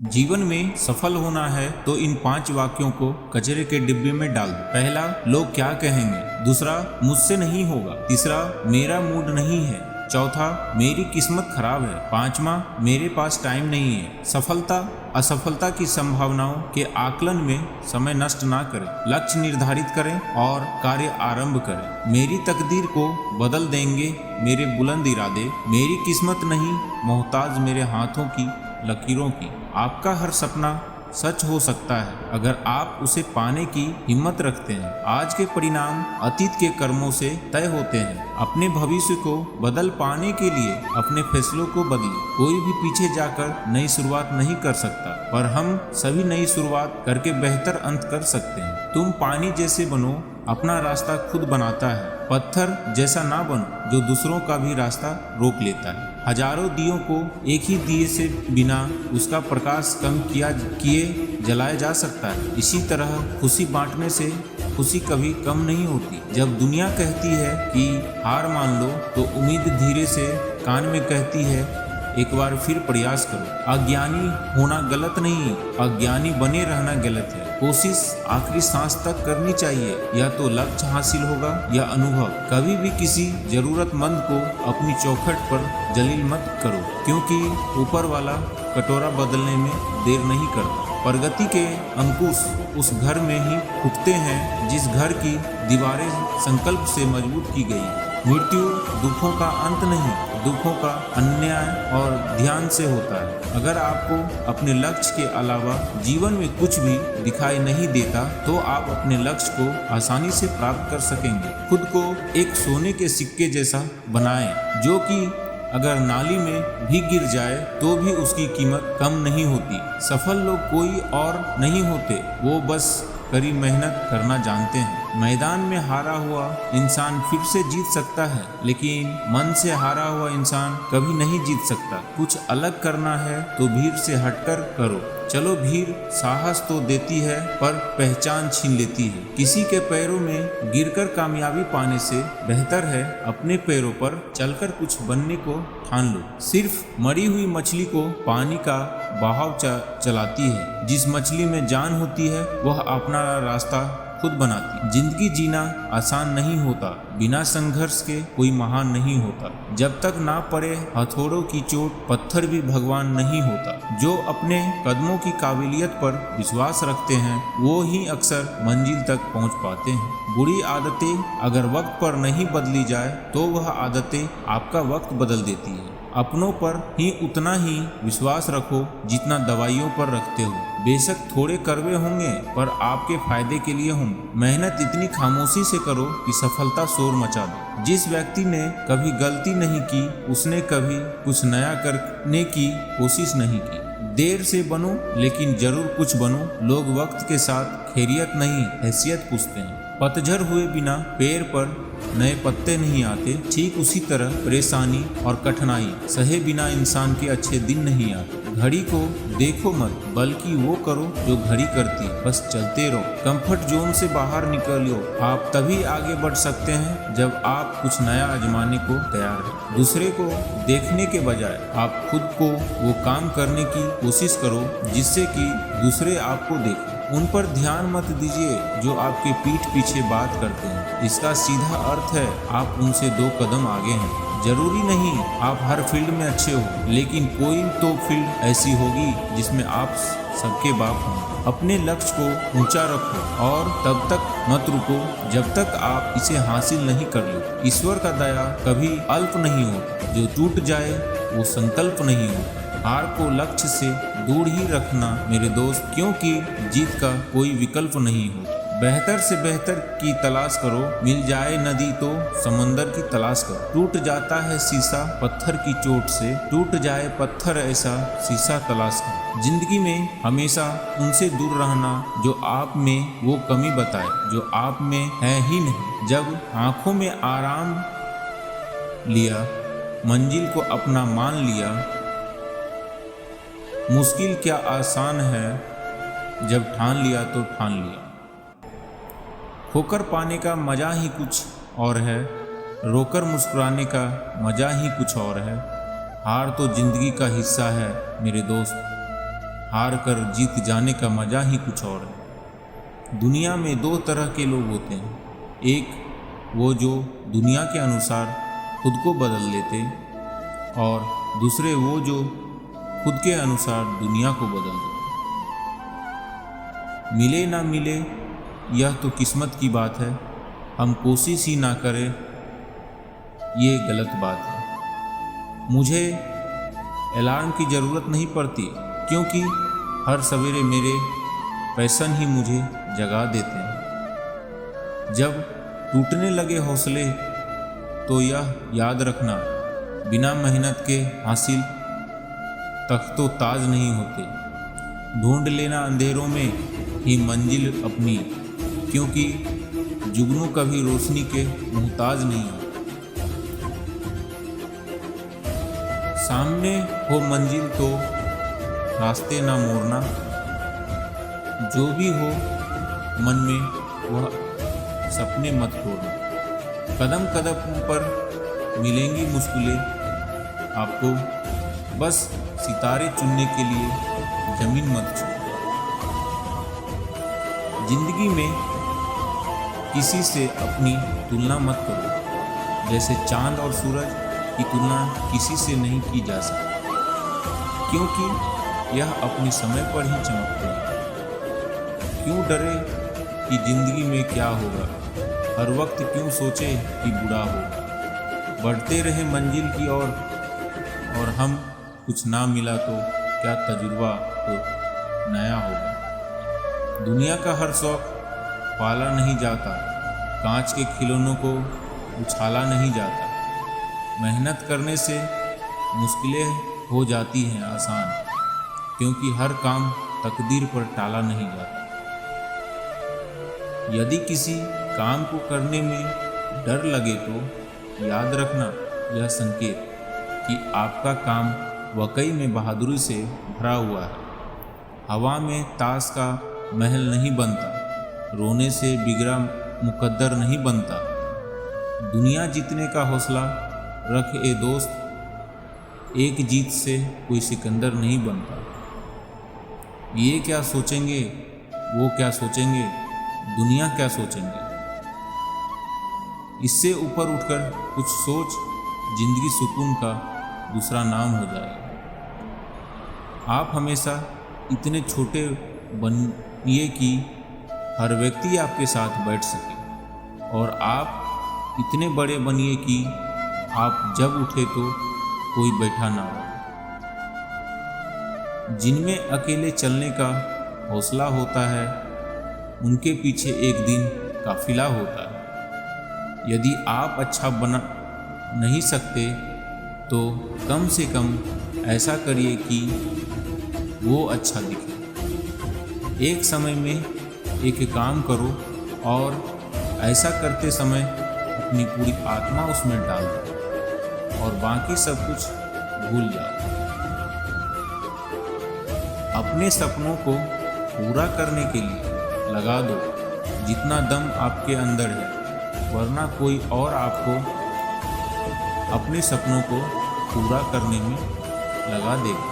जीवन में सफल होना है तो इन 5 वाक्यों को कचरे के डिब्बे में डाल दो। पहला, लोग क्या कहेंगे। दूसरा, मुझसे नहीं होगा। तीसरा, मेरा मूड नहीं है। चौथा, मेरी किस्मत खराब है। पांचवा, मेरे पास टाइम नहीं है। सफलता असफलता की संभावनाओं के आकलन में समय नष्ट ना करें। लक्ष्य निर्धारित करें और कार्य आरंभ करें। मेरी तकदीर को बदल देंगे मेरे बुलंद इरादे। मेरी किस्मत नहीं मोहताज मेरे हाथों की लकीरों की। आपका हर सपना सच हो सकता है अगर आप उसे पाने की हिम्मत रखते हैं। आज के परिणाम अतीत के कर्मों से तय होते हैं। अपने भविष्य को बदल पाने के लिए अपने फैसलों को बदलें। कोई भी पीछे जाकर नई शुरुआत नहीं कर सकता, पर हम सभी नई शुरुआत करके बेहतर अंत कर सकते हैं। तुम पानी जैसे बनो, अपना रास्ता खुद बनाता है। पत्थर जैसा ना बनो जो दूसरों का भी रास्ता रोक लेता है। हजारों दियों को एक ही दिए से बिना उसका प्रकाश कम किए जलाया जा सकता है। इसी तरह खुशी बांटने से खुशी कभी कम नहीं होती। जब दुनिया कहती है कि हार मान लो, तो उम्मीद धीरे से कान में कहती है, एक बार फिर प्रयास करो। अज्ञानी होना गलत नहीं, अज्ञानी बने रहना गलत है। कोशिश आखिरी सांस तक करनी चाहिए। या तो लक्ष्य हासिल होगा या अनुभव। कभी भी किसी जरूरतमंद को अपनी चौखट पर जलील मत करो, क्योंकि ऊपर वाला कटोरा बदलने में देर नहीं करता। प्रगति के अंकुश उस घर में ही फूटते हैं जिस घर की दीवारें संकल्प से मजबूत की गई। मृत्यु दुखों का अंत नहीं, दुखों का अन्याय और ध्यान से होता है। अगर आपको अपने लक्ष्य के अलावा जीवन में कुछ भी दिखाई नहीं देता, तो आप अपने लक्ष्य को आसानी से प्राप्त कर सकेंगे। खुद को एक सोने के सिक्के जैसा बनाएं, जो कि अगर नाली में भी गिर जाए तो भी उसकी कीमत कम नहीं होती। सफल लोग कोई और नहीं होते, वो बस कड़ी मेहनत करना जानते हैं। मैदान में हारा हुआ इंसान फिर से जीत सकता है, लेकिन मन से हारा हुआ इंसान कभी नहीं जीत सकता। कुछ अलग करना है तो भीड़ से हटकर करो। चलो, भीड़ साहस तो देती है पर पहचान छीन लेती है। किसी के पैरों में गिरकर कामयाबी पाने से बेहतर है अपने पैरों पर चलकर कुछ बनने को ठान लो। सिर्फ मरी हुई मछली को पानी का बहाव चलाती है। जिस मछली में जान होती है वह अपना रास्ता खुद बनाती। जिंदगी जीना आसान नहीं होता, बिना संघर्ष के कोई महान नहीं होता। जब तक ना पड़े हथौड़ों की चोट, पत्थर भी भगवान नहीं होता। जो अपने कदमों की काबिलियत पर विश्वास रखते हैं, वो ही अक्सर मंजिल तक पहुंच पाते हैं। बुरी आदतें अगर वक्त पर नहीं बदली जाए तो वह आदतें आपका वक्त बदल देती है। अपनों पर ही उतना ही विश्वास रखो जितना दवाइयों पर रखते हो। बेशक थोड़े कड़वे होंगे, पर आपके फायदे के लिए होंगे। मेहनत इतनी खामोशी से करो कि सफलता शोर मचा दे। जिस व्यक्ति ने कभी गलती नहीं की, उसने कभी कुछ नया करने की कोशिश नहीं की। देर से बनो लेकिन जरूर कुछ बनो। लोग वक्त के साथ खैरियत नहीं, हैसियत पूछते हैं। पतझड़ हुए बिना पेड़ पर नए पत्ते नहीं आते। ठीक उसी तरह परेशानी और कठिनाई सहे बिना इंसान के अच्छे दिन नहीं आते। घड़ी को देखो मत, बल्कि वो करो जो घड़ी करती है। बस चलते रहो। कंफर्ट जोन से बाहर निकलो। आप तभी आगे बढ़ सकते हैं जब आप कुछ नया आजमाने को तैयार हैं। दूसरे को देखने के बजाय आप खुद को वो काम करने की कोशिश करो जिससे कि दूसरे आपको देखें। उन पर ध्यान मत दीजिए जो आपके पीठ पीछे बात करते हैं। इसका सीधा अर्थ है आप उनसे 2 कदम आगे हैं। जरूरी नहीं आप हर फील्ड में अच्छे हो, लेकिन कोई तो फील्ड ऐसी होगी जिसमें आप सबके बाप हों। अपने लक्ष्य को ऊंचा रखो और तब तक मत रुको जब तक आप इसे हासिल नहीं कर लो। ईश्वर का दया कभी अल्प नहीं होता। जो टूट जाए वो संकल्प नहीं होता। हार को लक्ष्य से दूर ही रखना मेरे दोस्त, क्योंकि जीत का कोई विकल्प नहीं होता। बेहतर से बेहतर की तलाश करो। मिल जाए नदी तो समंदर की तलाश करो। टूट जाता है शीशा पत्थर की चोट से, टूट जाए पत्थर ऐसा शीशा तलाश करो। जिंदगी में हमेशा उनसे दूर रहना जो आप में वो कमी बताए जो आप में है ही नहीं। जब आंखों में आराम लिया, मंजिल को अपना मान लिया। मुश्किल क्या आसान है, जब ठान लिया तो ठान लिया। खोकर पाने का मजा ही कुछ और है, रोकर मुस्कुराने का मजा ही कुछ और है। हार तो जिंदगी का हिस्सा है मेरे दोस्त। हार कर जीत जाने का मज़ा ही कुछ और है। दुनिया में दो तरह के लोग होते हैं, एक वो जो दुनिया के अनुसार खुद को बदल लेते और दूसरे वो जो खुद के अनुसार दुनिया को बदल देते। मिले ना मिले यह तो किस्मत की बात है, हम कोशिश ही ना करें ये गलत बात है। मुझे अलार्म की ज़रूरत नहीं पड़ती क्योंकि हर सवेरे मेरे पैशन ही मुझे जगा देते हैं। जब टूटने लगे हौसले तो यह याद रखना, बिना मेहनत के हासिल तख्तो ताज नहीं होते। ढूंढ लेना अंधेरों में ही मंजिल अपनी, क्योंकि जुगनू कभी रोशनी के मुहताज नहीं होते। सामने हो मंजिल तो रास्ते ना मोड़ना, जो भी हो मन में वह सपने मत तोड़ना। कदम कदम पर मिलेंगी मुश्किलें आपको, बस सितारे चुनने के लिए जमीन मत छू। जिंदगी में किसी से अपनी तुलना मत करो, जैसे चांद और सूरज की तुलना किसी से नहीं की जा सकती, क्योंकि यह अपने समय पर ही चमकते हैं। क्यों डरे कि जिंदगी में क्या होगा, हर वक्त क्यों सोचे कि बुरा होगा। बढ़ते रहे मंजिल की ओर और हम कुछ ना मिला तो क्या तजुर्बा तो नया होगा। दुनिया का हर शौक पाला नहीं जाता, कांच के खिलौनों को उछाला नहीं जाता। मेहनत करने से मुश्किलें हो जाती हैं आसान, क्योंकि हर काम तकदीर पर टाला नहीं जाता। यदि किसी काम को करने में डर लगे तो याद रखना यह संकेत कि आपका काम वाकई में बहादुरी से भरा हुआ है। हवा में ताश का महल नहीं बनता, रोने से बिगड़ा मुकद्दर नहीं बनता। दुनिया जीतने का हौसला रख ए दोस्त, एक जीत से कोई सिकंदर नहीं बनता। ये क्या सोचेंगे, वो क्या सोचेंगे, दुनिया क्या सोचेंगे, इससे ऊपर उठकर कुछ सोच, जिंदगी सुकून का दूसरा नाम हो जाएगा। आप हमेशा इतने छोटे बनिए कि हर व्यक्ति आपके साथ बैठ सके, और आप इतने बड़े बनिए कि आप जब उठे तो कोई बैठा ना हो। जिनमें अकेले चलने का हौसला होता है, उनके पीछे एक दिन काफिला होता है। यदि आप अच्छा बना नहीं सकते तो कम से कम ऐसा करिए कि वो अच्छा दिखे। एक समय में एक काम करो और ऐसा करते समय अपनी पूरी आत्मा उसमें डाल दो और बाकी सब कुछ भूल जाओ। अपने सपनों को पूरा करने के लिए लगा दो जितना दम आपके अंदर है, वरना कोई और आपको अपने सपनों को पूरा करने में लगा देगा।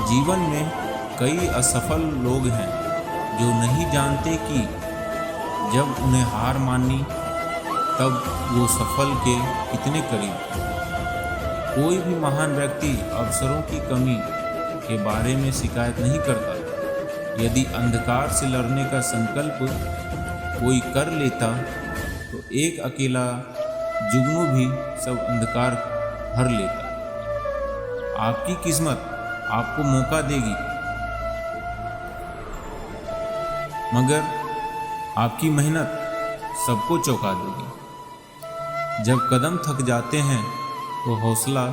जीवन में कई असफल लोग हैं जो नहीं जानते कि जब उन्हें हार मानी तब वो सफल के कितने करीब थे। कोई भी महान व्यक्ति अवसरों की कमी के बारे में शिकायत नहीं करता। यदि अंधकार से लड़ने का संकल्प कोई कर लेता तो एक अकेला जुगनू भी सब अंधकार भर लेता। आपकी किस्मत आपको मौका देगी, मगर आपकी मेहनत सबको चौंका देगी। जब कदम थक जाते हैं तो हौसला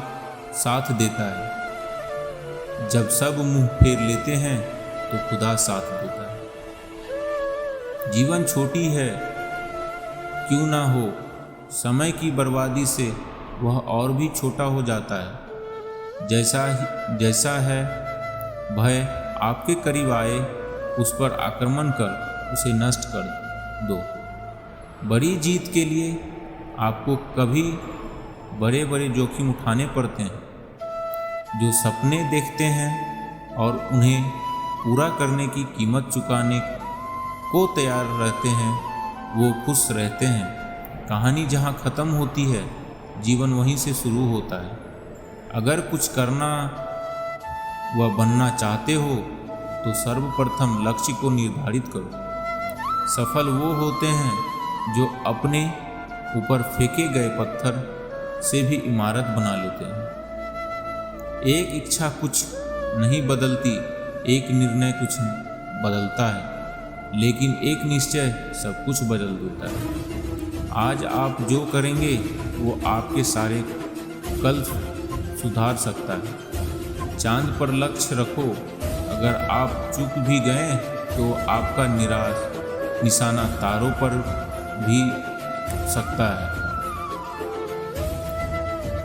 साथ देता है, जब सब मुंह फेर लेते हैं तो खुदा साथ देता है। जीवन छोटी है क्यों ना हो, समय की बर्बादी से वह और भी छोटा हो जाता है। जैसा है भय आपके करीब आए, उस पर आक्रमण कर उसे नष्ट कर दो। बड़ी जीत के लिए आपको कभी बड़े बड़े जोखिम उठाने पड़ते हैं। जो सपने देखते हैं और उन्हें पूरा करने की कीमत चुकाने को तैयार रहते हैं वो खुश रहते हैं। कहानी जहाँ ख़त्म होती है जीवन वहीं से शुरू होता है। अगर कुछ करना व बनना चाहते हो तो सर्वप्रथम लक्ष्य को निर्धारित करो। सफल वो होते हैं जो अपने ऊपर फेंके गए पत्थर से भी इमारत बना लेते हैं। एक इच्छा कुछ नहीं बदलती, एक निर्णय कुछ बदलता है, लेकिन एक निश्चय सब कुछ बदल देता है। आज आप जो करेंगे वो आपके सारे कल सुधार सकता है। चांद पर लक्ष्य रखो, अगर आप चूक भी गए तो आपका निशाना तारों पर भी सकता है।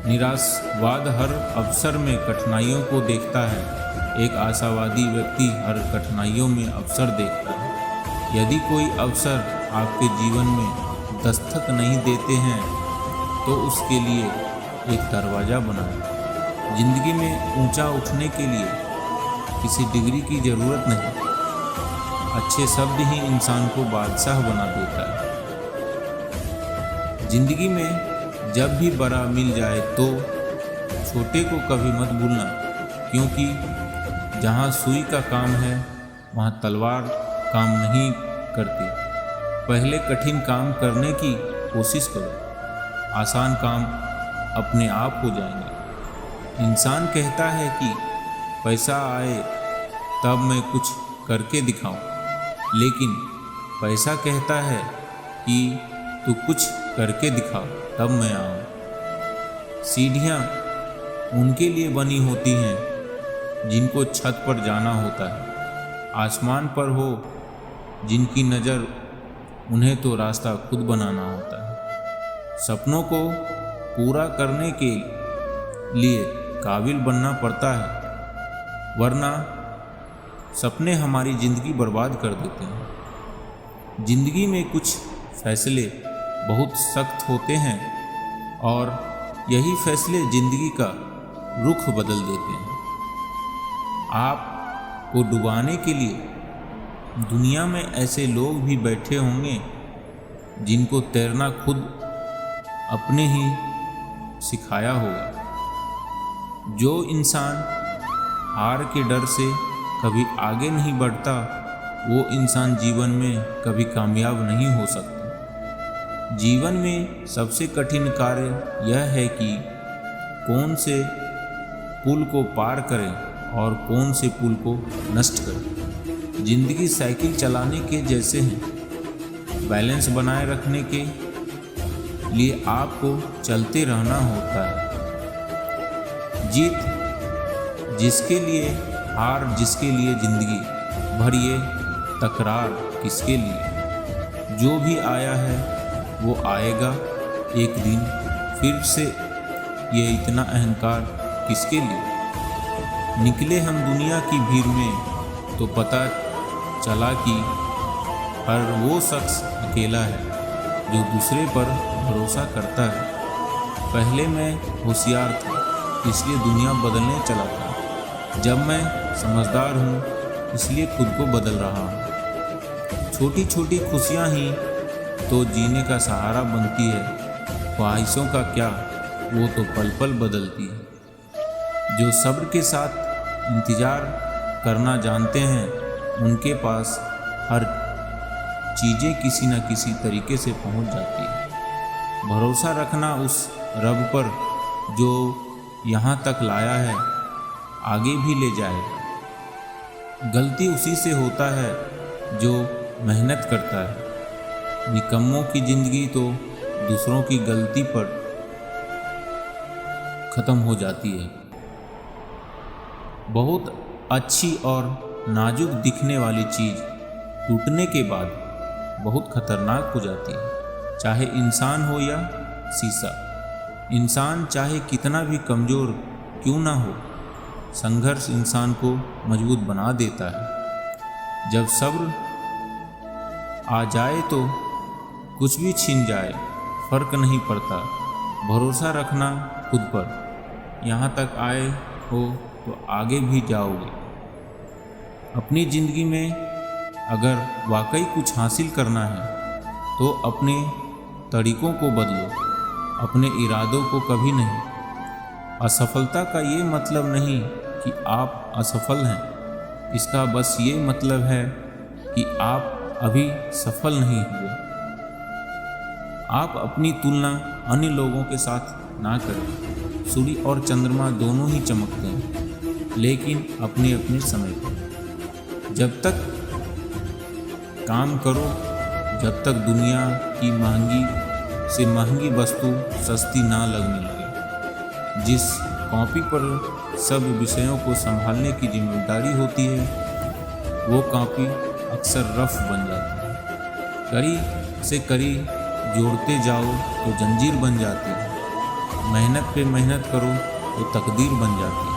निराशवाद हर अवसर में कठिनाइयों को देखता है, एक आशावादी व्यक्ति हर कठिनाइयों में अवसर देखता है। यदि कोई अवसर आपके जीवन में दस्तक नहीं देते हैं तो उसके लिए एक दरवाज़ा बनाएं। जिंदगी में ऊंचा उठने के लिए किसी डिग्री की ज़रूरत नहीं, अच्छे शब्द ही इंसान को बादशाह बना देता है। जिंदगी में जब भी बड़ा मिल जाए तो छोटे को कभी मत भूलना, क्योंकि जहाँ सुई का काम है वहाँ तलवार काम नहीं करती। पहले कठिन काम करने की कोशिश करो, आसान काम अपने आप हो जाएंगे। इंसान कहता है कि पैसा आए तब मैं कुछ करके दिखाऊं, लेकिन पैसा कहता है कि तू कुछ करके दिखाओ तब मैं आऊं। सीढ़ियाँ उनके लिए बनी होती हैं जिनको छत पर जाना होता है। आसमान पर हो जिनकी नज़र, उन्हें तो रास्ता खुद बनाना होता है। सपनों को पूरा करने के लिए काबिल बनना पड़ता है, वरना सपने हमारी ज़िंदगी बर्बाद कर देते हैं। ज़िंदगी में कुछ फैसले बहुत सख्त होते हैं और यही फैसले ज़िंदगी का रुख बदल देते हैं। आपको डुबाने के लिए दुनिया में ऐसे लोग भी बैठे होंगे जिनको तैरना खुद अपने ही सिखाया होगा। जो इंसान हार के डर से कभी आगे नहीं बढ़ता वो इंसान जीवन में कभी कामयाब नहीं हो सकता। जीवन में सबसे कठिन कार्य यह है कि कौन से पुल को पार करें और कौन से पुल को नष्ट करें। जिंदगी साइकिल चलाने के जैसे हैं, बैलेंस बनाए रखने के लिए आपको चलते रहना होता है। जीत जिसके लिए, हार जिसके लिए, जिंदगी भर ये तकरार किसके लिए। जो भी आया है वो आएगा एक दिन फिर से, ये इतना अहंकार किसके लिए। निकले हम दुनिया की भीड़ में तो पता चला कि हर वो शख्स अकेला है जो दूसरे पर भरोसा करता है। पहले मैं होशियार था इसलिए दुनिया बदलने चला था, जब मैं समझदार हूँ इसलिए खुद को बदल रहा हूँ। छोटी छोटी खुशियाँ ही तो जीने का सहारा बनती है, ख्वाहिशों का क्या, वो तो पल पल बदलती है। जो सब्र के साथ इंतज़ार करना जानते हैं उनके पास हर चीज़ें किसी न किसी तरीके से पहुंच जाती है। भरोसा रखना उस रब पर जो यहाँ तक लाया है आगे भी ले जाएगा। गलती उसी से होता है जो मेहनत करता है। निकम्मों की ज़िंदगी तो दूसरों की गलती पर ख़त्म हो जाती है। बहुत अच्छी और नाजुक दिखने वाली चीज़ टूटने के बाद बहुत खतरनाक हो जाती है, चाहे इंसान हो या शीशा। इंसान चाहे कितना भी कमज़ोर क्यों ना हो, संघर्ष इंसान को मजबूत बना देता है। जब सब्र आ जाए तो कुछ भी छिन जाए फर्क नहीं पड़ता। भरोसा रखना खुद पर, यहाँ तक आए हो तो आगे भी जाओगे। अपनी ज़िंदगी में अगर वाकई कुछ हासिल करना है तो अपने तरीकों को बदलो, अपने इरादों को कभी नहीं। असफलता का ये मतलब नहीं कि आप असफल हैं, इसका बस ये मतलब है कि आप अभी सफल नहीं हुए। आप अपनी तुलना अन्य लोगों के साथ ना करें। सूर्य और चंद्रमा दोनों ही चमकते हैं, लेकिन अपने अपने समय पर। जब तक काम करो, जब तक दुनिया की महंगी से महंगी वस्तु सस्ती ना लगने लगे। जिस कॉपी पर सब विषयों को संभालने की जिम्मेदारी होती है, वो कॉपी अक्सर रफ बन जाती है। कड़ी से कड़ी जोड़ते जाओ तो जंजीर बन जाती है। मेहनत पे मेहनत करो तो तकदीर बन जाती है।